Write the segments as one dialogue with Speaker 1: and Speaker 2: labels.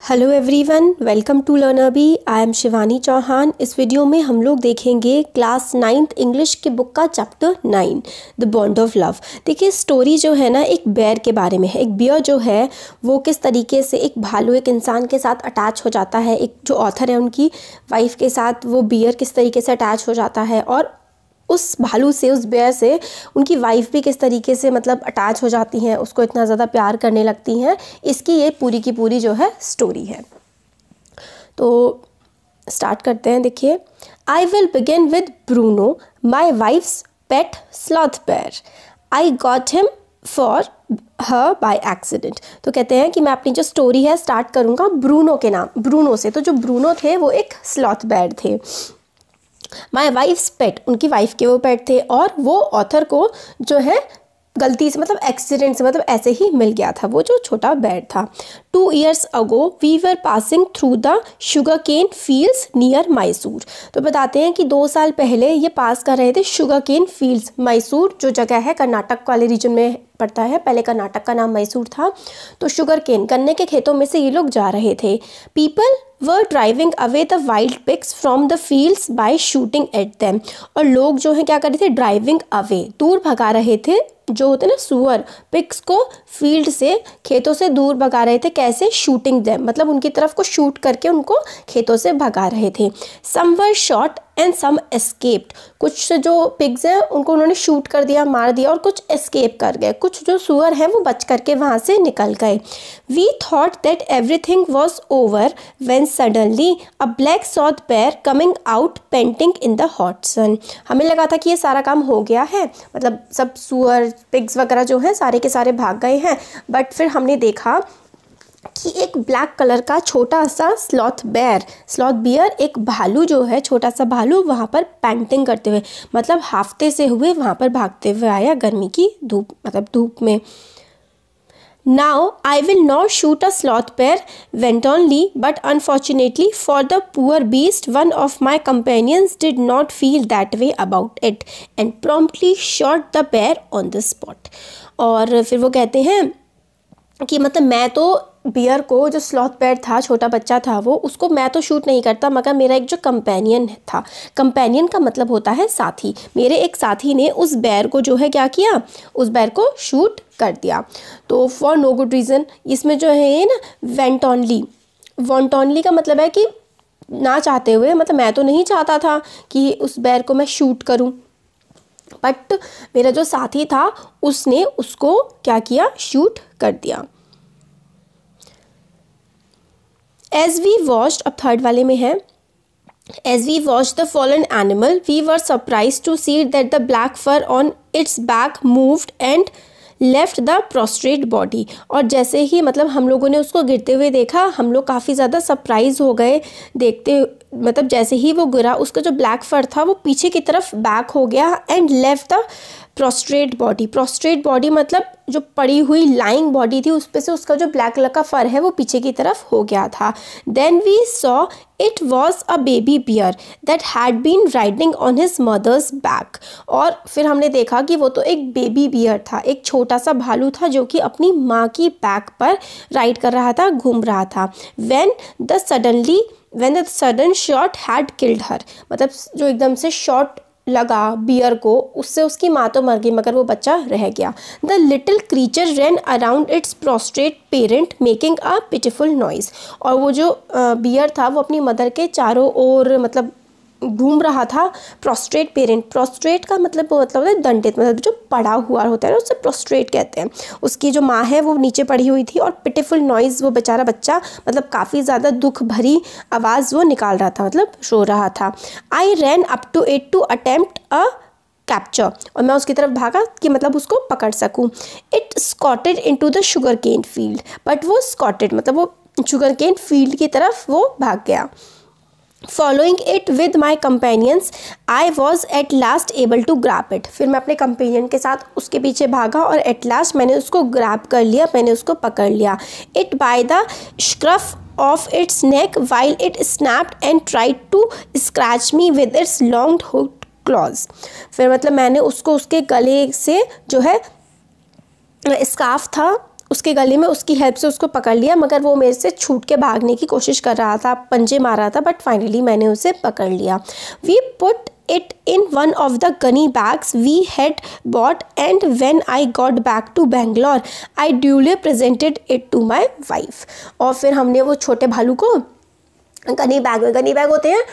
Speaker 1: Hello everyone, welcome to Learnerbee. I am Shivani Chauhan. इस video में हम लोग देखेंगे क्लास 9th इंग्लिश की बुक का chapter 9 the bond of love. देखिए, स्टोरी जो है ना एक बेयर के बारे में है। एक बेयर जो है वो किस तरीके से एक भालू एक इंसान के साथ अटैच हो जाता है। एक जो ऑथर है उनकी वाइफ के साथ वो बेयर किस तरीके से अटैच हो जाता है और उस भालू से उस बेयर से उनकी वाइफ भी किस तरीके से मतलब अटैच हो जाती हैं, उसको इतना ज़्यादा प्यार करने लगती हैं। इसकी ये पूरी की पूरी जो है स्टोरी है। तो स्टार्ट करते हैं। देखिए, I will begin with Bruno, my wife's pet sloth bear. I got him for her by accident. तो कहते हैं कि मैं अपनी जो स्टोरी है स्टार्ट करूँगा ब्रूनो के नाम, ब्रूनो से। तो जो ब्रूनो थे वो एक स्लॉथ बेयर थे। माई वाइफ्स पेट, उनकी वाइफ के वो पेट थे और वो ऑथर को जो है गलती से मतलब एक्सीडेंट से मतलब ऐसे ही मिल गया था वो जो छोटा बेयर था। 2 years ago we were passing through the sugar cane fields near Mysore. तो बताते हैं कि 2 साल पहले ये पास कर रहे थे शुगर केन फील्ड्स। मैसूर जो जगह है कर्नाटक वाले रीजन में पड़ता है, पहले कर्नाटक का नाम मैसूर था। तो शुगर केन गन्ने के खेतों में से ये लोग जा रहे थे। People were driving away the wild pigs from the fields by shooting at them. और लोग जो है क्या कर रहे थे, ड्राइविंग अवे, दूर भगा रहे थे जो होते ना सुअर, पिग्स को फील्ड से खेतों से दूर भगा रहे थे। कैसे? शूटिंग देम, मतलब उनकी तरफ को शूट करके उनको खेतों से भगा रहे थे। सम वर शॉट एंड सम एस्केप्ड। कुछ जो पिग्स हैं उनको उन्होंने शूट कर दिया, मार दिया, और कुछ एस्केप कर गए। कुछ जो सुअर हैं वो बच करके वहाँ से निकल गए। We thought that everything was over when suddenly a black sloth bear coming out panting in the hot sun. हमें लगा था कि ये सारा काम हो गया है, मतलब सब सुअर पिग्स वगैरह जो हैं सारे के सारे भाग गए हैं। बट फिर हमने देखा कि एक ब्लैक कलर का छोटा सा स्लॉथ बियर, एक भालू जो है, छोटा सा भालू वहाँ पर पेंटिंग करते हुए, मतलब हाफते से हुए वहाँ पर भागते हुए आया गर्मी की धूप, मतलब धूप में। Now I will not shoot a sloth bear, went on Lee, but unfortunately for the poor beast, one of my companions did not feel that way about it and promptly shot the bear on the spot. और फिर वो कहते हैं कि मतलब मैं तो beer को, जो स्लॉथ बेयर था, छोटा बच्चा था वो, उसको मैं तो शूट नहीं करता, मगर मेरा एक जो कंपेनियन था, कंपेनियन का मतलब होता है साथी, मेरे एक साथी ने उस बेयर को जो है क्या किया, उस बेयर को शूट कर दिया। तो फॉर नो गुड रीज़न, इसमें जो है ये ना वॉन्टॉनली का मतलब है कि ना चाहते हुए, मतलब मैं तो नहीं चाहता था कि उस बेयर को मैं शूट करूं, बट मेरा जो साथी था उसने उसको क्या किया, शूट कर दिया। As we watched, अब थर्ड वाले में है, As we watched the fallen animal, we were surprised to see that the black fur on its back moved and left the prostrate body. और जैसे ही मतलब हम लोगों ने उसको गिरते हुए देखा, हम लोग काफ़ी ज़्यादा सरप्राइज हो गए देखते, मतलब जैसे ही वो गिरा उसका जो ब्लैक फर था वो पीछे की तरफ बैक हो गया and left the prostate body मतलब जो पड़ी हुई लाइंग बॉडी थी उस पे से उसका जो ब्लैक कलर का फर है वो पीछे की तरफ हो गया था। Then we saw it was a baby bear that had been riding on his mother's back. और फिर हमने देखा कि वो तो एक बेबी बियर था, एक छोटा सा भालू था जो कि अपनी माँ की बैक पर राइड कर रहा था, घूम रहा था। when the sudden shot had killed her, मतलब जो एकदम से शॉट लगा बियर को, उससे उसकी माँ तो मर गई मगर वो बच्चा रह गया। The little creature ran around its prostrate parent making a pitiful noise. और वो जो बियर था वो अपनी मदर के चारों ओर मतलब घूम रहा था। प्रोस्ट्रेट पेरेंट, प्रोस्ट्रेट का मतलब है दंडित, मतलब जो पड़ा हुआ होता है ना उससे प्रोस्ट्रेट कहते हैं। उसकी जो माँ है वो नीचे पड़ी हुई थी और पिटिफुल नॉइज़, वो बेचारा बच्चा मतलब काफ़ी ज़्यादा दुख भरी आवाज़ वो निकाल रहा था, मतलब रो रहा था। I ran up to it to attempt a capture, और मैं उसकी तरफ भागा कि मतलब उसको पकड़ सकूं। It scooted into the sugar cane field, but वो स्कॉटेड मतलब वो शुगर केन फील्ड की तरफ वो भाग गया। Following it with my companions, I was at last able to grab it. फिर मैं अपने कंपेनियन के साथ उसके पीछे भागा और at last मैंने उसको ग्रैब कर लिया, मैंने उसको पकड़ लिया। It by the scruff of its neck while it snapped and tried to scratch me with its long hooked claws. फिर मतलब मैंने उसको उसके गले से जो है स्कार्फ था उसके गले में उसकी हेल्प से उसको पकड़ लिया, मगर वो मेरे से छूट के भागने की कोशिश कर रहा था, पंजे मार रहा था, बट फाइनली मैंने उसे पकड़ लिया। We put it in one of the gunny bags we had bought, and when I got back to Bangalore I duly presented it to my wife। और फिर हमने वो छोटे भालू को गनी बैग होते हैं,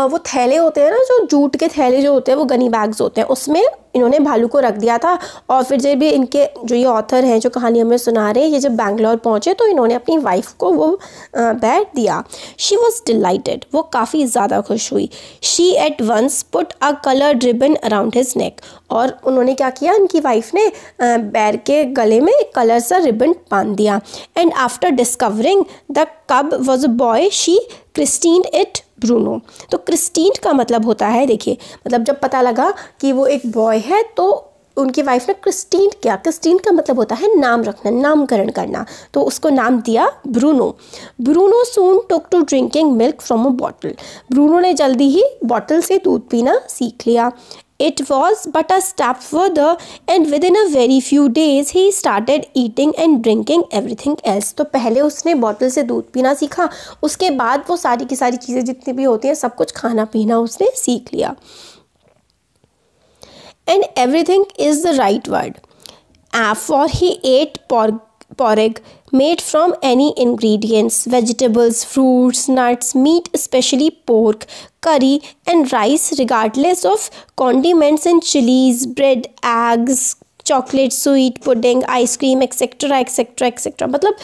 Speaker 1: वो थैले होते हैं ना, जो जूट के थैले जो होते हैं वो गनी बैग्स होते हैं, उसमें इन्होंने भालू को रख दिया था। और फिर जब भी इनके जो ये ऑथर हैं जो कहानी हमें सुना रहे हैं, ये जब बैंगलोर पहुँचे तो इन्होंने अपनी वाइफ को वो बैग दिया। शी वॉज डिलाइटेड, वो काफ़ी ज़्यादा खुश हुई। She at once put a coloured ribbon around his neck, और उन्होंने क्या किया, इनकी वाइफ ने बैर के गले में एक कलर सा रिबन बांध दिया। And after discovering the cub was a boy she christened it Bruno. तो क्रिस्टीन्ड का मतलब होता है, देखिए मतलब जब पता लगा कि वो एक बॉय है तो उनकी वाइफ ने क्रिस्टीन किया। क्रिस्टीन का मतलब होता है नाम रखना, नामकरण करना, तो उसको नाम दिया Bruno. Bruno soon took to drinking milk from a bottle. Bruno ने जल्दी ही बॉटल से दूध पीना सीख लिया। It was but a step further, and within a very few days he started eating and drinking everything else। तो पहले उसने बॉटल से दूध पीना सीखा, उसके बाद वो सारी की सारी चीज़ें जितनी भी होती हैं सब कुछ खाना पीना उसने सीख लिया। And everything is the right word, for he ate porridge made from any ingredients, vegetables, fruits, nuts, meat, especially pork, curry and rice, regardless of condiments and chilies, bread, eggs, chocolate, sweet pudding, ice cream, etc etc etc। मतलब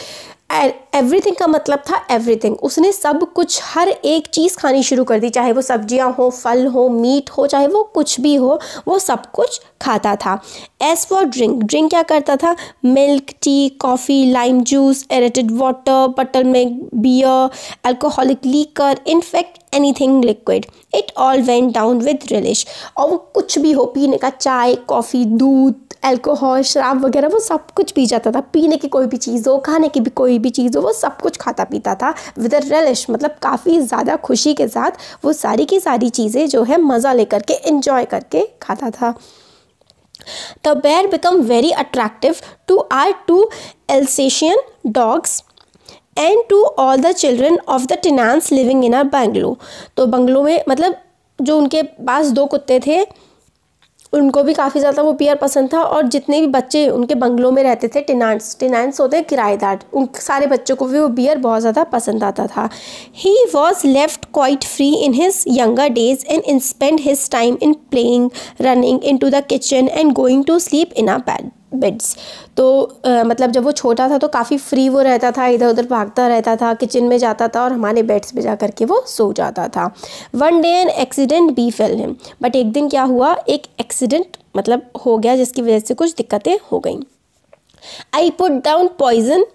Speaker 1: everything का मतलब था everything. उसने सब कुछ, हर एक चीज़ खानी शुरू कर दी, चाहे वो सब्जियां हो, फल हो, मीट हो, चाहे वो कुछ भी हो, वो सब कुछ खाता था। एज फॉर ड्रिंक, ड्रिंक क्या करता था, milk, tea, coffee, lime juice, aerated water, butter milk, beer, alcoholic liquor, in fact anything liquid, it all went down with relish. और वो कुछ भी हो, पीने का चाय, कॉफ़ी, दूध, अल्कोहल, शराब वगैरह, वो सब कुछ पी जाता था। पीने की कोई भी चीज़ हो, खाने की भी कोई भी चीज़ हो, वो सब कुछ खाता पीता था विद अ रिलिश, मतलब काफ़ी ज़्यादा खुशी के साथ वो सारी की सारी चीज़ें जो है मज़ा लेकर के, एंजॉय करके खाता था। The bear became very attractive to our two Alsatian dogs and to all the children of the tenants living in our bungalow। तो बंगलो में मतलब जो उनके पास दो कुत्ते थे उनको भी काफ़ी ज़्यादा वो बियर पसंद था, और जितने भी बच्चे उनके बंगलों में रहते थे, टेनेंट्स होते हैं किराएदार, उन सारे बच्चों को भी वो बियर बहुत ज़्यादा पसंद आता था। He was left quite free in his younger days and spend his time in playing, running in to the kitchen and going to sleep in a beds. तो मतलब जब वो छोटा था तो काफ़ी फ्री वो रहता था, इधर उधर भागता रहता था, किचन में जाता था और हमारे बेड्स पे जा कर के वो सो जाता था। One day an accident बीफेल him, but एक दिन क्या हुआ, एक एक्सीडेंट मतलब हो गया जिसकी वजह से कुछ दिक्कतें हो गई। I put down poison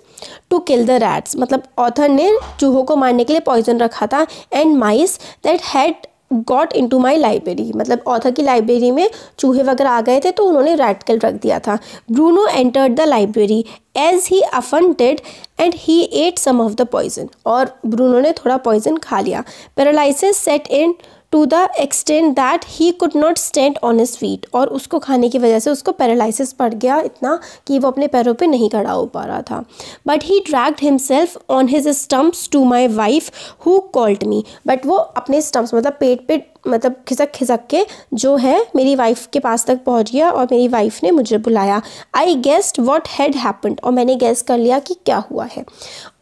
Speaker 1: to kill the rats, मतलब ऑथर ने चूहों को मारने के लिए पॉइजन रखा था, and mice that had got into my library, मतलब ऑथर की लाइब्रेरी में चूहे वगैरह आ गए थे तो उन्होंने रैट किल रख दिया था। Bruno entered the library as he often did and he ate some of the poison, और ब्रूनो ने थोड़ा पॉइजन खा लिया। Paralysis set in to the extent that he could not stand on his feet, और उसको खाने की वजह से उसको पैरालिसिस पड़ गया इतना कि वो अपने पैरों पे नहीं खड़ा हो पा रहा था। But he dragged himself on his stumps to my wife who called me, but वो अपने स्टम्प्स मतलब पेट पे मतलब खिसक के जो है मेरी वाइफ के पास तक पहुंच गया और मेरी वाइफ ने मुझे बुलाया। I guessed what had happened, और मैंने गेस कर लिया कि क्या हुआ है।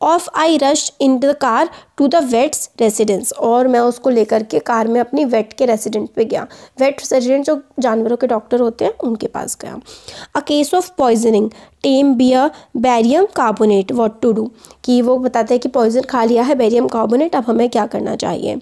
Speaker 1: Off I rush in the car to the vet's residence, और मैं उसको लेकर के कार में अपनी वेट के रेसिडेंट पे गया। वेट रेसिडेंट जो जानवरों के डॉक्टर होते हैं उनके पास गया। A case of poisoning tame bear barium carbonate, what to do, कि वो बताते हैं कि पॉइजन खा लिया है बैरियम कार्बोनेट, अब हमें क्या करना चाहिए।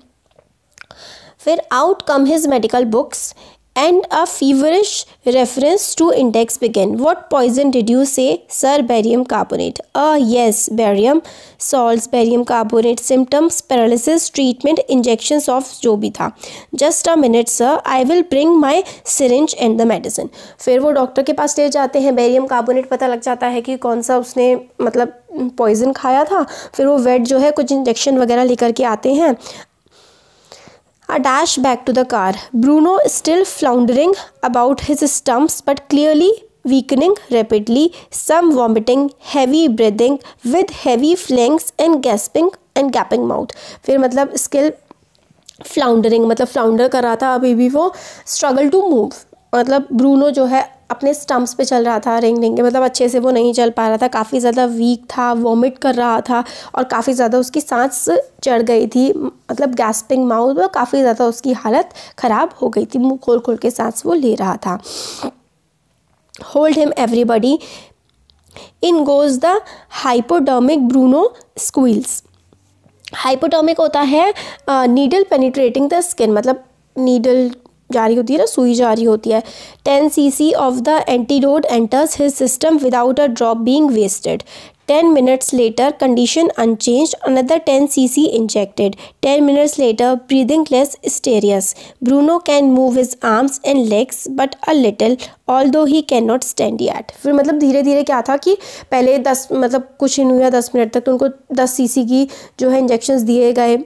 Speaker 1: फिर out come his medical books and a feverish reference to index began. What poison did you say, sir? Barium carbonate. Yes, barium salts, barium carbonate. Symptoms, paralysis, treatment, injections of जो भी था। Just a minute, sir. I will bring my syringe and the medicine. फिर वो doctor के पास ले जाते हैं, barium carbonate पता लग जाता है कि कौन सा उसने मतलब पॉइजन खाया था। फिर वो वेट जो है कुछ इंजेक्शन वगैरह लेकर के आते हैं। A dash back to the car. Bruno still floundering about his stumps but clearly weakening rapidly, some vomiting, heavy breathing with heavy flanks and gaping mouth। फिर मतलब स्किल फ्लाउंडरिंग, मतलब फ्लाउंडर कर रहा था अभी भी वो। स्ट्रगल टू मूव, मतलब ब्रूनो जो है अपने स्टम्प्स पे चल रहा था, रेंग रेंग के, मतलब अच्छे से वो नहीं चल पा रहा था, काफ़ी ज़्यादा वीक था, वॉमिट कर रहा था और काफ़ी ज़्यादा उसकी सांस चढ़ गई थी, मतलब गैस्पिंग माउथ, और काफ़ी ज़्यादा उसकी हालत ख़राब हो गई थी, मुँह खोल खोल के सांस वो ले रहा था। Hold him everybody, in goes the hypodermic, Bruno squeals. Hypodermic होता है नीडल पेनिट्रेटिंग द स्किन, मतलब नीडल जा रही होती है ना, सुई जा रही होती है। 10 cc of the antidote enters his system without a drop being wasted. 10 minutes later, condition unchanged, another 10 cc injected. 10 minutes later, breathing less serious. Bruno can move his arms and legs but a little, although he cannot stand yet. फिर मतलब धीरे धीरे क्या था कि पहले 10 मतलब कुछ नहीं हुआ, 10 मिनट तक तो उनको 10 cc की जो है इंजेक्शंस दिए गए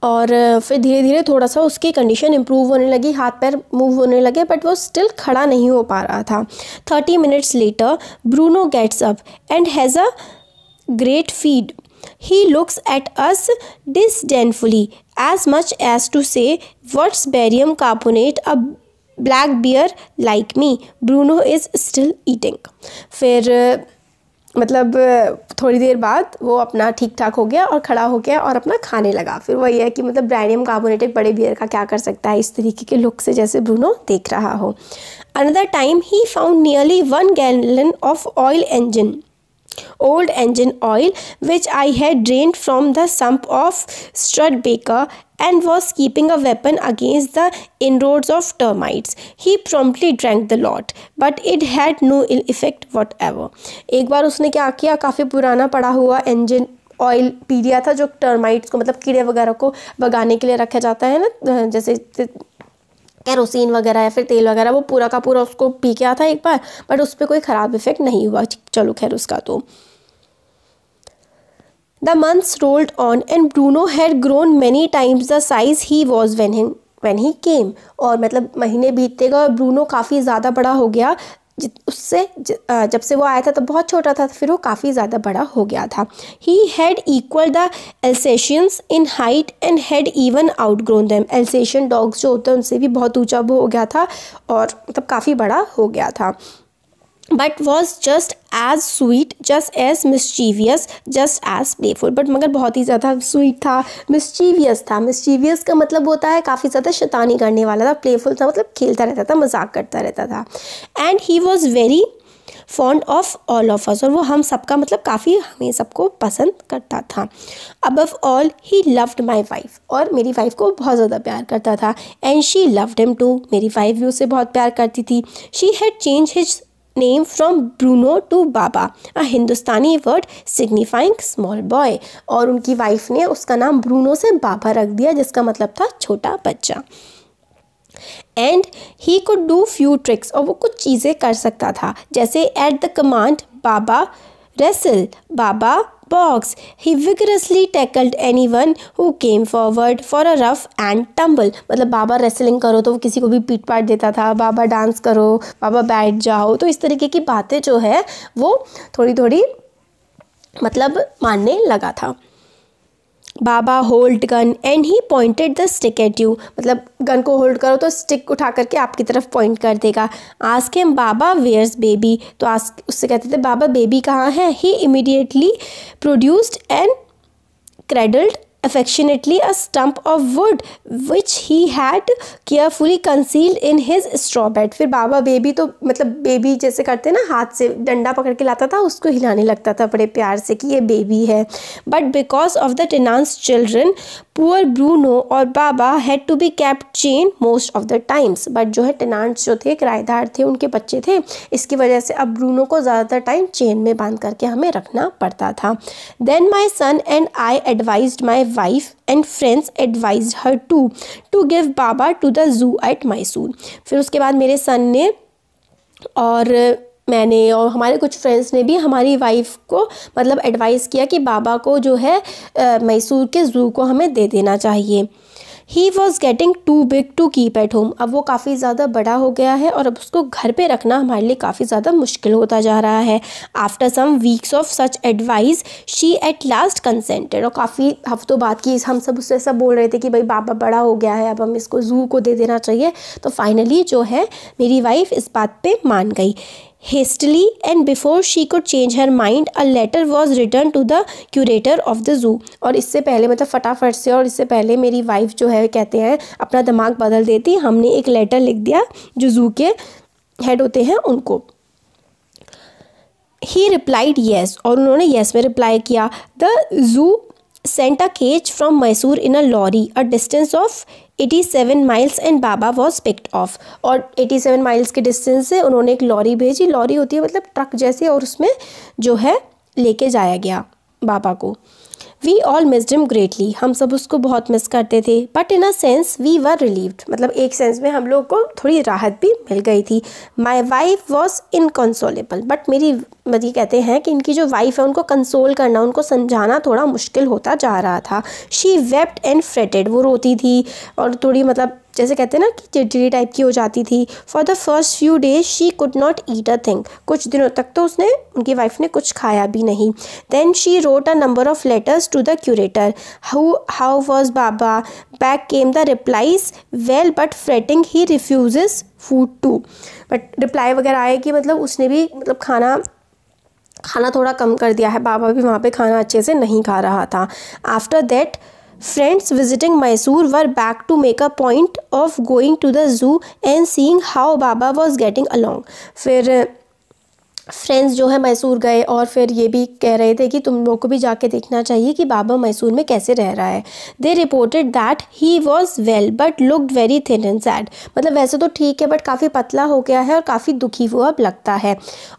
Speaker 1: और फिर धीरे धीरे थोड़ा सा उसकी कंडीशन इम्प्रूव होने लगी, हाथ पैर मूव होने लगे, बट वो स्टिल खड़ा नहीं हो पा रहा था। 30 minutes later Bruno gets up and has a great feed. He looks at us disdainfully as much as to say what's barium carbonate a black bear like me. Bruno is still eating. फिर मतलब थोड़ी देर बाद वो अपना ठीक ठाक हो गया और खड़ा हो गया और अपना खाने लगा। फिर वही है कि मतलब बेरियम कार्बोनेट एक बड़े बियर का क्या कर सकता है, इस तरीके के लुक से जैसे ब्रूनो देख रहा हो। Another time he found nearly 1 gallon of oil engine, old engine oil, which I had drained from the sump of Studbaker and was keeping a weapon against the inroads of termites. He promptly drank the lot, but it had no ill effect whatever. एक बार उसने क्या किया, काफ़ी पुराना पड़ा हुआ engine oil P लिया था, जो टर्माइट्स को मतलब कीड़े वगैरह को भगाने के लिए रखा जाता है ना, जैसे कैरोसिन वगैरह या फिर तेल वगैरह, वो पूरा का पूरा उसको पी के आता एक बार, बट उस पर कोई ख़राब इफेक्ट नहीं हुआ। चलो खैर उसका तो। The months rolled on and Bruno had grown many times the size he was when he came। और मतलब महीने बीतते गए और ब्रूनो काफ़ी ज़्यादा बड़ा हो गया, उससे जब से वो आया था तो बहुत छोटा था, फिर वो काफ़ी ज़्यादा बड़ा हो गया था। He had equaled the Alsatians in height and had even outgrown them। Alsatian dogs जो होते हैं उनसे भी बहुत ऊंचा वो हो गया था और मतलब काफ़ी बड़ा हो गया था। But was just as sweet, just as mischievous, just as playful। But मगर बहुत ही ज़्यादा स्वीट था, मिस्चीवियस था। मिस्चीवियस का मतलब होता है काफ़ी ज़्यादा शैतानी करने वाला था, प्लेफुल था मतलब खेलता रहता था, मजाक करता रहता था। And he was very fond of all of us, और वो हम सबका मतलब काफ़ी हमें सबको पसंद करता था। Above all he loved my wife, और मेरी वाइफ को बहुत ज़्यादा प्यार करता था। And she loved him too, मेरी वाइफ भी उससे बहुत प्यार करती थी। She had change his name from Bruno to Baba, a Hindustani word signifying small boy, और उनकी वाइफ ने उसका नाम ब्रूनो से बाबा रख दिया, जिसका मतलब था छोटा बच्चा। And he could do few tricks, और वो कुछ चीज़ें कर सकता था, जैसे at the command Baba wrestle, Baba box. He vigorously tackled anyone who came forward for a rough and tumble। मतलब बाबा रेसलिंग करो तो वो किसी को भी पीट पाट देता था, बाबा डांस करो, बाबा बैठ जाओ, तो इस तरीके की बातें जो है वो थोड़ी थोड़ी मतलब मानने लगा था। Baba hold gun and he pointed the stick at you, मतलब गन को होल्ड करो तो स्टिक उठा करके आपकी तरफ पॉइंट कर देगा। Ask him Baba where's baby, तो आस्क उससे कहते थे बाबा बेबी कहाँ है। He immediately produced and cradled affectionately a stump of wood which he had carefully concealed in his straw bed। फिर बाबा बेबी तो मतलब बेबी जैसे करते ना, हाथ से डंडा पकड़ के लाता था, उसको हिलाने लगता था बड़े प्यार से कि ये बेबी है। But because of the tenants children poor Bruno और Baba had to be kept chain most of the times, but जो है टेनांट्स जो थे, किराएदार थे, उनके बच्चे थे, इसकी वजह से अब ब्रूनो को ज़्यादातर टाइम चेन में बांध करके हमें रखना पड़ता था। Then my son and I advised my wife and friends advised her to give Baba to the zoo at Mysore। फिर उसके बाद मेरे सन ने और मैंने और हमारे कुछ फ्रेंड्स ने भी हमारी वाइफ को मतलब एडवाइस किया कि बाबा को जो है मैसूर के ज़ू को हमें दे देना चाहिए। He was getting too big to keep at home. अब वो काफ़ी ज़्यादा बड़ा हो गया है और अब उसको घर पे रखना हमारे लिए काफ़ी ज़्यादा मुश्किल होता जा रहा है। After some weeks of such advice she at last consented. और काफ़ी हफ्तों बाद की हम सब उससे सब बोल रहे थे कि भाई बाबा बड़ा हो गया है, अब हम इसको ज़ू को दे देना चाहिए। तो फाइनली जो है मेरी वाइफ इस बात पे मान गई। Hastily and before she could change her mind, a letter was written to the curator of the zoo। और इससे पहले मतलब फटाफट से और इससे पहले मेरी वाइफ जो है कहते हैं अपना दिमाग बदल देती, हमने एक लेटर लिख दिया जो जू के हेड होते हैं उनको। He replied yes, और उन्होंने yes में रिप्लाई किया। The zoo sent a cage from Mysore in a lorry, a distance of 87 miles and Baba was picked off। और 87 माइल्स के डिस्टेंस से उन्होंने एक लॉरी भेजी। लॉरी होती है मतलब ट्रक जैसी, और उसमें जो है लेके जाया गया बाबा को। We all missed him greatly. हम सब उसको बहुत मिस करते थे। But in a sense we were relieved. मतलब एक सेंस में हम लोग को थोड़ी राहत भी मिल गई थी। My wife was inconsolable. But मेरी ये कहते हैं कि इनकी जो वाइफ है उनको कंसोल करना, उनको समझाना थोड़ा मुश्किल होता जा रहा था। She wept and fretted. वो रोती थी और थोड़ी मतलब जैसे कहते हैं ना कि चिड़चिड़ी टाइप की हो जाती थी। For the first few days she could not eat a thing. कुछ दिनों तक तो उनकी वाइफ ने कुछ खाया भी नहीं। Then she wrote a number of letters to the curator. How was Baba? Back came the replies, well but fretting he refuses food too. बट रिप्लाई वगैरह आए कि मतलब उसने भी मतलब खाना थोड़ा कम कर दिया है। बाबा भी वहाँ पे खाना अच्छे से नहीं खा रहा था। After that friends visiting Mysore were back to make a point of going to the zoo and seeing how Baba was getting along। फिर फ्रेंड्स जो है मैसूर गए और फिर ये भी कह रहे थे कि तुम लोग को भी जाके देखना चाहिए कि बाबा मैसूर में कैसे रह रहा है। दे reported that he was well but looked very thin and sad. मतलब वैसे तो ठीक है बट काफ़ी पतला हो गया है और काफ़ी दुखी हुआ अब लगता है।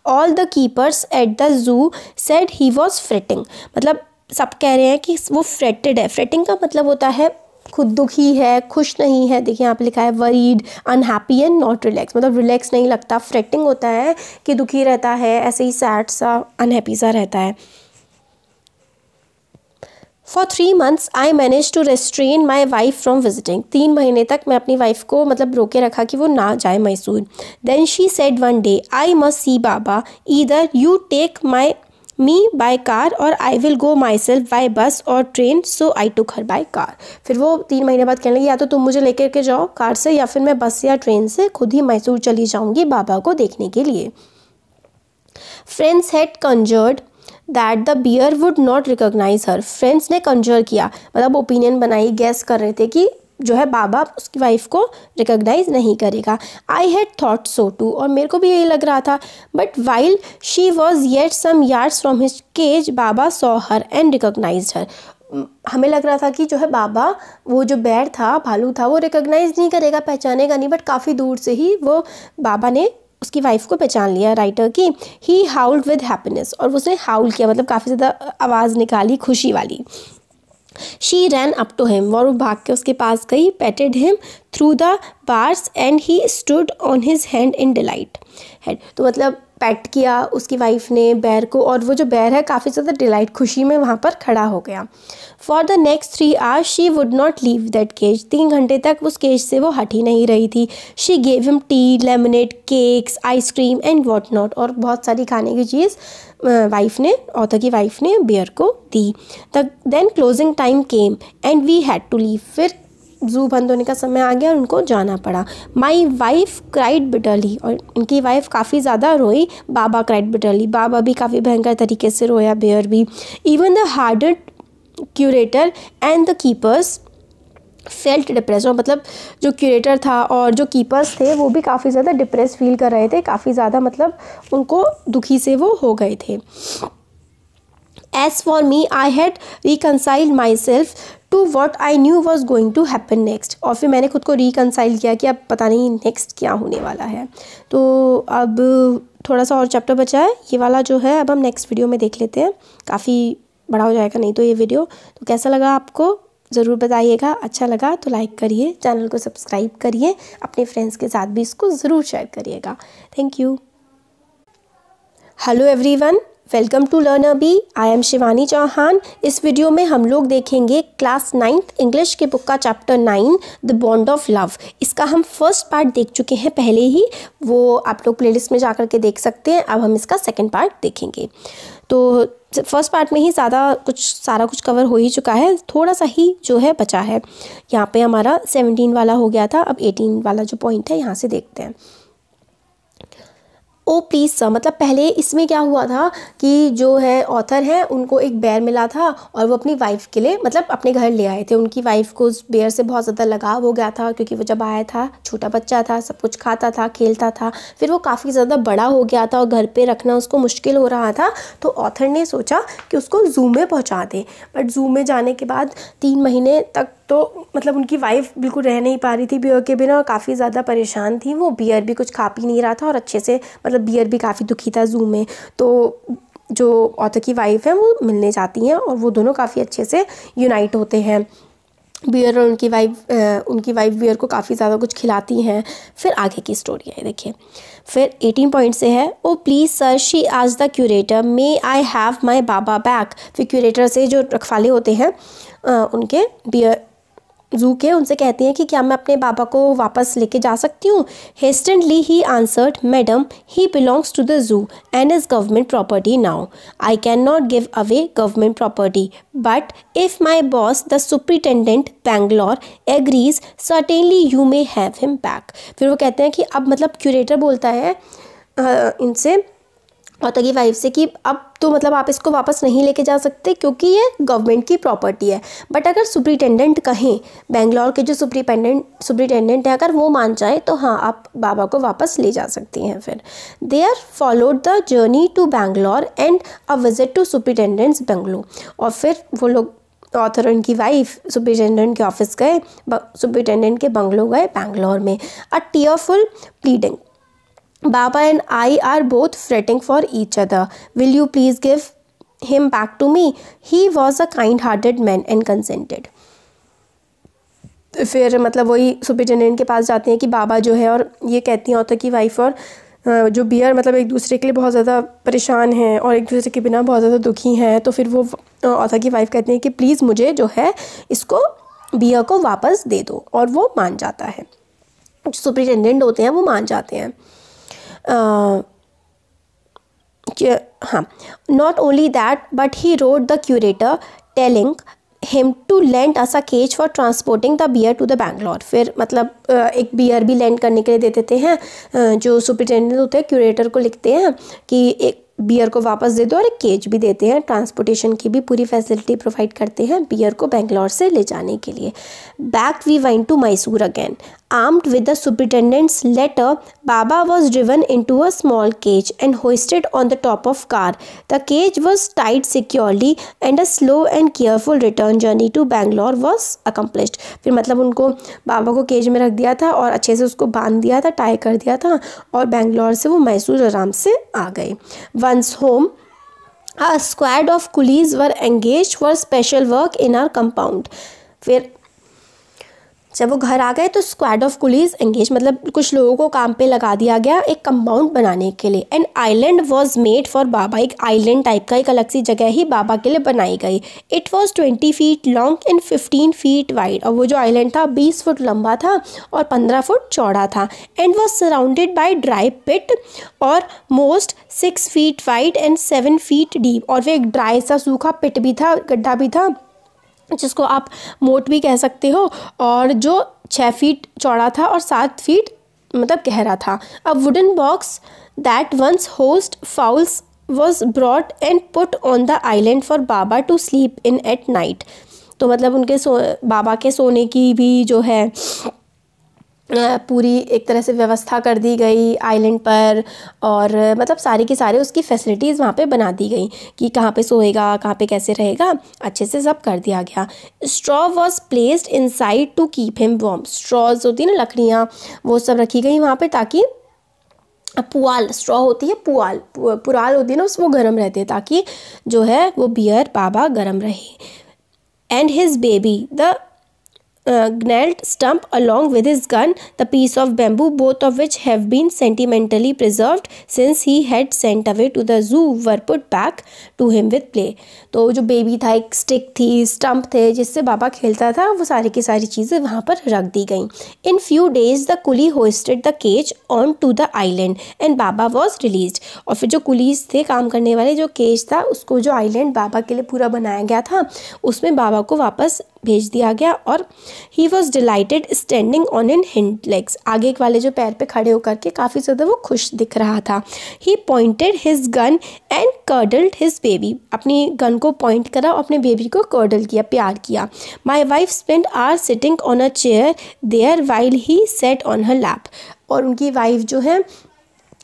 Speaker 1: All the keepers at the zoo said he was fretting. मतलब सब कह रहे हैं कि वो फ्रेटेड है। फ्रेटिंग का मतलब होता है खुद दुखी है, खुश नहीं है। देखिए यहाँ पे लिखा है worried, unhappy and not relax. मतलब रिलैक्स नहीं लगता। फ्रेटिंग होता है कि दुखी रहता है, ऐसे ही सैड सा अनहैप्पी सा रहता है। For 3 months I manage to restrain my wife from visiting. 3 महीने तक मैं अपनी वाइफ को मतलब रोके रखा कि वो ना जाए Mysore. Then she said one day I must see Baba, either you take me by car और I will go myself by bus और train. So I took her by car. फिर वो 3 महीने बाद कहने लगी या तो तुम मुझे लेकर के जाओ कार से या फिर मैं बस या ट्रेन से खुद ही मैसूर चली जाऊंगी बाबा को देखने के लिए। Friends had conjured that the bear would not recognise her. Friends ने कंजर किया मतलब ओपिनियन बनाई, गैस कर रहे थे कि जो है बाबा उसकी वाइफ को रिकॉग्नाइज नहीं करेगा। I had thought so too. और मेरे को भी यही लग रहा था। But while she was yet some yards from his cage Baba saw her and recognise her. हमें लग रहा था कि जो है बाबा वो जो बैर था, भालू था, वो रिकॉग्नाइज नहीं करेगा, पहचानेगा नहीं। बट काफ़ी दूर से ही वो बाबा ने उसकी वाइफ को पहचान लिया राइटर की। ही हाउल्ड विद हैप्पीनेस। और उसने हाउल किया मतलब काफ़ी ज़्यादा आवाज़ निकाली खुशी वाली। She ran up to him. और वो भाग के उसके पास गई। Patted him through the bars and he stood on his hand in delight. तो मतलब पैट किया उसकी वाइफ ने बैर को, और वो जो बैर है काफ़ी ज़्यादा डिलाइट खुशी में वहाँ पर खड़ा हो गया। For the next 3 hours she would not leave that cage. 3 घंटे तक उस केज से वो हट ही नहीं रही थी। She gave him tea, lemonade, cakes, ice cream and what not. और बहुत सारी खाने की चीज़ वाइफ ने, ऑथर की वाइफ ने बियर को दी। Then closing time came and we had to leave. फिर जू बंद होने का समय आ गया और उनको जाना पड़ा। My wife cried bitterly. और इनकी वाइफ काफ़ी ज़्यादा रोई। बाबा क्राइड बिटरली। बाबा भी काफ़ी भयंकर तरीके से रोया, बियर भी। Even the hardened curator and the keepers felt depress. और मतलब जो क्यूरेटर था और जो कीपर्स थे वो भी काफ़ी ज़्यादा डिप्रेस फील कर रहे थे। काफ़ी ज़्यादा मतलब उनको दुखी से वो हो गए थे। As for me I had reconciled myself to what I knew was going to happen next. और फिर मैंने खुद को रिकनसाइल किया कि अब पता नहीं नेक्स्ट क्या होने वाला है। तो अब थोड़ा सा और चैप्टर बचा है, ये वाला जो है अब हम नेक्स्ट वीडियो में देख लेते हैं। काफ़ी बड़ा हो जाएगा नहीं तो ये वीडियो। तो कैसा लगा आपको ज़रूर बताइएगा। अच्छा लगा तो लाइक करिए, चैनल को सब्सक्राइब करिए, अपने फ्रेंड्स के साथ भी इसको ज़रूर शेयर करिएगा। Thank you. Hello everyone, welcome to learner B. I am Shivani Chauhan. इस वीडियो में हम लोग देखेंगे क्लास 9th इंग्लिश के बुक का chapter 9 the bond of love. इसका हम फर्स्ट पार्ट देख चुके हैं पहले ही, वो आप लोग प्लेलिस्ट में जाकर के देख सकते हैं। अब हम इसका सेकंड पार्ट देखेंगे। तो फर्स्ट पार्ट में ही सारा कुछ कवर हो ही चुका है, थोड़ा सा ही जो है बचा है। यहाँ पे हमारा 17 वाला हो गया था, अब 18 वाला जो पॉइंट है यहाँ से देखते हैं। ओ प्लीज़ सर, मतलब पहले इसमें क्या हुआ था कि जो है ऑथर है उनको एक बेयर मिला था और वो अपनी वाइफ के लिए मतलब अपने घर ले आए थे। उनकी वाइफ को उस बेयर से बहुत ज़्यादा लगाव हो गया था, क्योंकि वो जब आया था छोटा बच्चा था, सब कुछ खाता था, खेलता था। फिर वो काफ़ी ज़्यादा बड़ा हो गया था और घर पे रखना उसको मुश्किल हो रहा था। तो ऑथर ने सोचा कि उसको ज़ू में पहुँचा दे। बट ज़ू में जाने के बाद 3 महीने तक तो मतलब उनकी वाइफ बिल्कुल रह नहीं पा रही थी बियर के बिना और काफ़ी ज़्यादा परेशान थी। वो बियर भी कुछ खा पी नहीं रहा था और अच्छे से मतलब बियर भी काफ़ी दुखी था ज़ू में। तो जो ऑथर की वाइफ है वो मिलने जाती हैं और वो दोनों काफ़ी अच्छे से यूनाइट होते हैं। बियर और उनकी वाइफ बियर को काफ़ी ज़्यादा कुछ खिलाती हैं। फिर आगे की स्टोरी है देखिए। फिर 18 पॉइंट से है, ओ प्लीज़ सर शी आज the curator may I have my Baba back. फिर क्यूरेटर से जो रखवाले होते हैं उनके बियर ज़ू के, उनसे कहती हैं कि क्या मैं अपने बाबा को वापस लेके जा सकती हूँ। Hesitantly he answered, madam he belongs to the zoo and is government property now. I can not give away government property, but if my boss the superintendent Bangalore agrees certainly you may have him back. फिर वो कहते हैं कि अब मतलब curator बोलता है इनसे ऑथर की वाइफ से कि अब तो मतलब आप इसको वापस नहीं लेके जा सकते क्योंकि ये गवर्नमेंट की प्रॉपर्टी है। बट अगर सुपरिटेंडेंट कहें, बेंगलोर के जो सुपरिटेंडेंट है, अगर वो मान जाए तो हाँ आप बाबा को वापस ले जा सकती हैं। फिर there followed the journey to Bangalore and a visit to superintendents Bengaluru. और फिर वो लोग ऑथर और उनकी वाइफ सुपरिटेंडेंट के ऑफिस गए, सुपरिटेंडेंट के बंगलो गए बैंगलोर में। A tearful pleading, Baba and I are both fretting for each other. Will you please give him back to me? He was a kind-hearted man and consented. फिर मतलब वही superintendent के पास जाते हैं कि बाबा जो है, और ये कहती हैं ऑथर की वाइफ और जो बियर मतलब एक दूसरे के लिए बहुत ज़्यादा परेशान हैं और एक दूसरे के बिना बहुत ज़्यादा दुखी हैं। तो फिर वो ऑथर की वाइफ कहती हैं कि प्लीज़ मुझे जो है इसको बियर को वापस दे दो, और वो मान जाता है। जो सुपरिटेंडेंट होते हैं वो मान जाते हैं। हाँ, not only that but he wrote the curator telling him to lend us a cage for transporting the bear to the Bangalore. फिर मतलब एक बियर भी लैंड करने के लिए दे देते हैं। जो सुपरिटेंडेंट होते हैं क्यूरेटर को लिखते हैं कि एक बियर को वापस दे दो, और एक केज भी देते हैं। ट्रांसपोर्टेशन की भी पूरी फैसिलिटी प्रोवाइड करते हैं बियर को बेंगलोर से ले जाने के लिए। Back we went to Mysore again. Armed with the superintendent's letter, Baba was driven into a small cage and hoisted on the top of car. The cage was tied securely and a slow and careful return journey to Bangalore was accomplished. फिर मतलब उनको बाबा को cage में रख दिया था और अच्छे से उसको बांध दिया था, टाई कर दिया था, और बेंगलोर से वो मैसूर आराम से आ गए। Once home, a squad of coolies were engaged for special work in our compound. फिर जब वो घर आ गए तो स्क्वाड ऑफ कुलीज एंगेज मतलब कुछ लोगों को काम पे लगा दिया गया एक कंपाउंड बनाने के लिए। An island was made for Baba, एक आइलैंड टाइप का एक अलग सी जगह ही बाबा के लिए बनाई गई। It was 20 feet long and 15 feet wide, और वो जो आइलैंड था 20 फुट लंबा था और 15 फुट चौड़ा था। And was surrounded by dry pit और most 6 feet wide and 7 feet deep. और वो एक ड्राई सा सूखा पिट भी था, गड्ढा भी था, जिसको आप मोट भी कह सकते हो, और जो 6 फीट चौड़ा था और 7 फीट मतलब गहरा था। A wooden box that once housed fowls was brought and put on the island for Baba to sleep in at night. तो मतलब उनके बाबा के सोने की भी जो है पूरी एक तरह से व्यवस्था कर दी गई आइलैंड पर, और मतलब सारी की सारी उसकी फैसिलिटीज़ वहाँ पे बना दी गई कि कहाँ पे सोएगा, कहाँ पे कैसे रहेगा, अच्छे से सब कर दिया गया। Straw was placed inside to keep him warm. Straws होती है ना, लकड़ियाँ, वो सब रखी गई वहाँ पे ताकि पुआल, स्ट्रॉ होती है पुआल, पुराल होती है ना, वो गर्म रहते हैं ताकि जो है वो बियर बाबा गर्म रहे। And his baby the gnarled stump along with his gun, the piece of bamboo, both of which have been sentimentally preserved since he had sent away to the zoo, were put back to him with play. तो जो baby था, एक stick थी, stump थे जिससे बाबा खेलता था, वो सारी की सारी चीज़ें वहाँ पर रख दी गई. In few days the Quli hoisted the cage on to the island and Baba was released. और फिर जो कुलीस थे, काम करने वाले, जो केज था उसको जो आइलैंड बाबा के लिए पूरा बनाया गया था उसमें बाबा को वापस भेज दिया गया. और he was dilated standing on in hind legs, आगे वाले जो पैर पे खड़े होकर के काफ़ी ज़्यादा वो खुश दिख रहा था. He pointed his gun and cuddled his baby, अपनी गन को पॉइंट करा और अपने बेबी को कर्डल किया, प्यार किया. My wife spend hours sitting on a chair there while he sat on her lap. और उनकी वाइफ जो है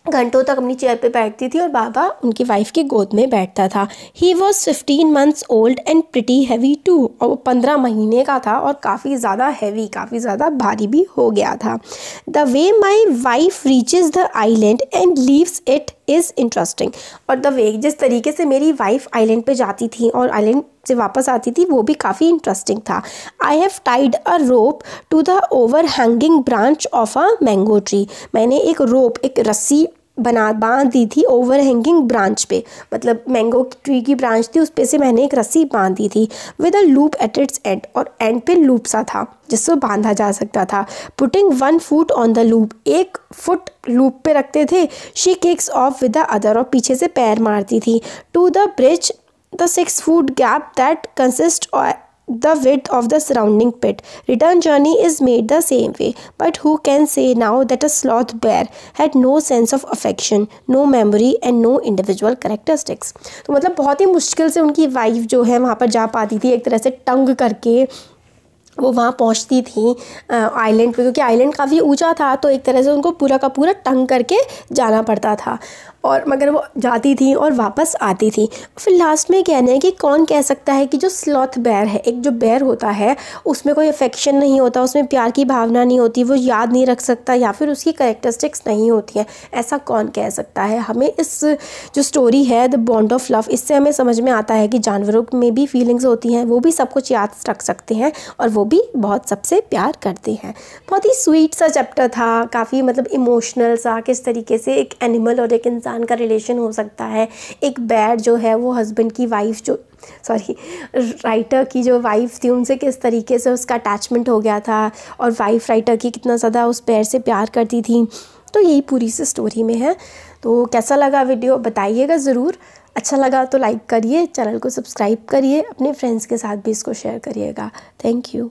Speaker 1: घंटों तक अपनी चेयर पे बैठती थी और बाबा उनकी वाइफ की गोद में बैठता था. He was 15 months old and pretty heavy too, और वो 15 महीने का था और काफ़ी ज़्यादा हैवी, काफ़ी ज़्यादा भारी भी हो गया था. The way my wife reaches the island and leaves it is interesting. और द वे, जिस तरीके से मेरी वाइफ आइलैंड पे जाती थी और आइलैंड से वापस आती थी, वो भी काफ़ी इंटरेस्टिंग था. I have tied a rope to the over hanging branch of a mango tree. मैंने एक रोप, एक रस्सी बांध दी थी ओवर हैंगिंग ब्रांच पे, मतलब मैंगो ट्री की ब्रांच थी, उस पे से मैंने एक रस्सी बांध दी थी. With a loop at its end, और एंड पे लूप सा था जिससे बांधा जा सकता था. Putting 1 foot on the loop, एक फुट लूप पे रखते थे. She kicks off with the other, और पीछे से पैर मारती थी. To the bridge the 6 foot gap that consists of the width of the surrounding pit. Return journey is made the same way, but who can say now that a sloth bear had no sense of affection, no memory and no individual characteristics. तो मतलब बहुत ही मुश्किल से उनकी wife जो है वहाँ पर जा पाती थी, एक तरह से टंग करके वो वहाँ पहुँचती थी आइलैंड पे, क्योंकि आइलैंड काफ़ी ऊंचा था तो एक तरह से उनको पूरा का पूरा टंग करके जाना पड़ता था. और मगर वो जाती थी और वापस आती थी. फिर लास्ट में कहना है कि कौन कह सकता है कि जो स्लॉथ बेयर है, एक जो बेयर होता है उसमें कोई अफेक्शन नहीं होता, उसमें प्यार की भावना नहीं होती, वो याद नहीं रख सकता या फिर उसकी कैरेक्टरिस्टिक्स नहीं होती हैं, ऐसा कौन कह सकता है. हमें इस जो स्टोरी है द बॉन्ड ऑफ लव, इससे हमें समझ में आता है कि जानवरों में भी फीलिंग्स होती हैं, वो भी सब कुछ याद रख सकते हैं और वो भी बहुत सबसे प्यार करते हैं. बहुत ही स्वीट सा चैप्टर था, काफ़ी मतलब इमोशनल सा, किस तरीके से एक एनिमल और एक इंसान का रिलेशन हो सकता है. एक बेयर जो है वो हस्बैंड की वाइफ जो राइटर की जो वाइफ थी उनसे किस तरीके से उसका अटैचमेंट हो गया था, और वाइफ राइटर की कितना ज़्यादा उस बेयर से प्यार करती थी. तो यही पूरी सी स्टोरी में है. तो कैसा लगा वीडियो बताइएगा ज़रूर. अच्छा लगा तो लाइक करिए, चैनल को सब्सक्राइब करिए, अपने फ्रेंड्स के साथ भी इसको शेयर करिएगा. Thank you.